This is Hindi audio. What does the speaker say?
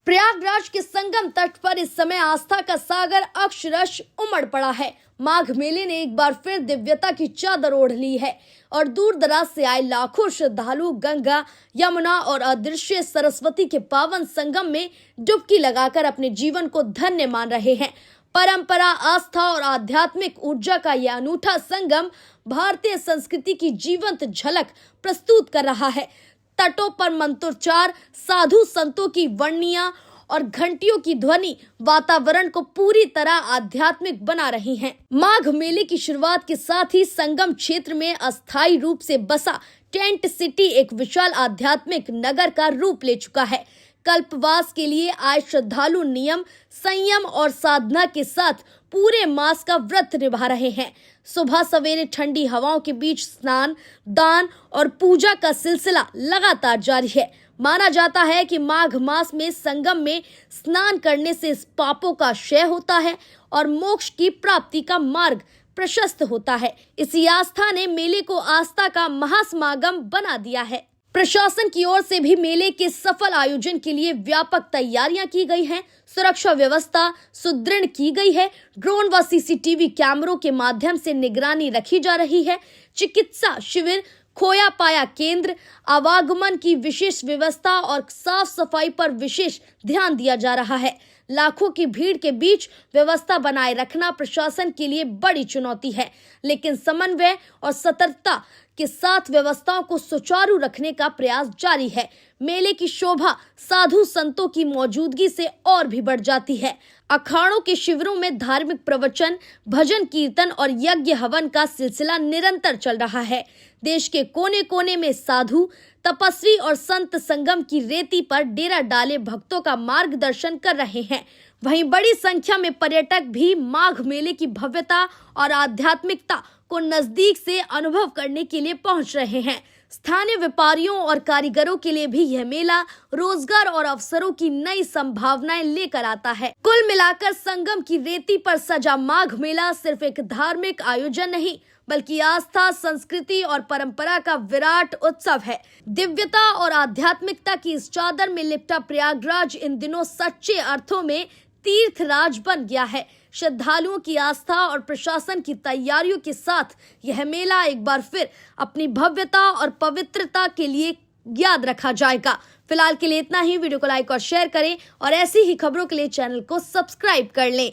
प्रयागराज के संगम तट पर इस समय आस्था का सागर अक्षरश उमड़ पड़ा है। माघ मेले ने एक बार फिर दिव्यता की चादर ओढ़ ली है और दूर दराज से आए लाखों श्रद्धालु गंगा, यमुना और अदृश्य सरस्वती के पावन संगम में डुबकी लगाकर अपने जीवन को धन्य मान रहे हैं। परंपरा, आस्था और आध्यात्मिक ऊर्जा का यह अनूठा संगम भारतीय संस्कृति की जीवंत झलक प्रस्तुत कर रहा है। तटों पर मंत्रोच्चार, साधु संतों की वर्णियां और घंटियों की ध्वनि वातावरण को पूरी तरह आध्यात्मिक बना रही हैं। माघ मेले की शुरुआत के साथ ही संगम क्षेत्र में अस्थायी रूप से बसा टेंट सिटी एक विशाल आध्यात्मिक नगर का रूप ले चुका है। कल्पवास के लिए आए श्रद्धालु नियम, संयम और साधना के साथ पूरे मास का व्रत निभा रहे हैं। सुबह सवेरे ठंडी हवाओं के बीच स्नान, दान और पूजा का सिलसिला लगातार जारी है। माना जाता है कि माघ मास में संगम में स्नान करने से पापों का क्षय होता है और मोक्ष की प्राप्ति का मार्ग प्रशस्त होता है। इसी आस्था ने मेले को आस्था का महासमागम बना दिया है। प्रशासन की ओर से भी मेले के सफल आयोजन के लिए व्यापक तैयारियां की गई हैं। सुरक्षा व्यवस्था सुदृढ़ की गई है। ड्रोन व सीसीटीवी कैमरों के माध्यम से निगरानी रखी जा रही है। चिकित्सा शिविर, खोया पाया केंद्र, आवागमन की विशेष व्यवस्था और साफ सफाई पर विशेष ध्यान दिया जा रहा है। लाखों की भीड़ के बीच व्यवस्था बनाए रखना प्रशासन के लिए बड़ी चुनौती है, लेकिन समन्वय और सतर्कता के साथ व्यवस्थाओं को सुचारू रखने का प्रयास जारी है। मेले की शोभा साधु संतों की मौजूदगी से और भी बढ़ जाती है। अखाड़ों के शिविरों में धार्मिक प्रवचन, भजन कीर्तन और यज्ञ हवन का सिलसिला निरंतर चल रहा है। देश के कोने कोने में साधु, तपस्वी और संत संगम की रेती पर डेरा डाले भक्तों का मार्गदर्शन कर रहे हैं। वहीं बड़ी संख्या में पर्यटक भी माघ मेले की भव्यता और आध्यात्मिकता को नजदीक से अनुभव करने के लिए पहुंच रहे हैं। स्थानीय व्यापारियों और कारीगरों के लिए भी यह मेला रोजगार और अवसरों की नई संभावनाएं लेकर आता है। कुल मिलाकर संगम की रेती पर सजा माघ मेला सिर्फ एक धार्मिक आयोजन नहीं, बल्कि आस्था, संस्कृति और परंपरा का विराट उत्सव है। दिव्यता और आध्यात्मिकता की इस चादर में लिपटा प्रयागराज इन दिनों सच्चे अर्थों में तीर्थराज बन गया है। श्रद्धालुओं की आस्था और प्रशासन की तैयारियों के साथ यह मेला एक बार फिर अपनी भव्यता और पवित्रता के लिए याद रखा जाएगा। फिलहाल के लिए इतना ही। वीडियो को लाइक और शेयर करें और ऐसी ही खबरों के लिए चैनल को सब्सक्राइब कर लें।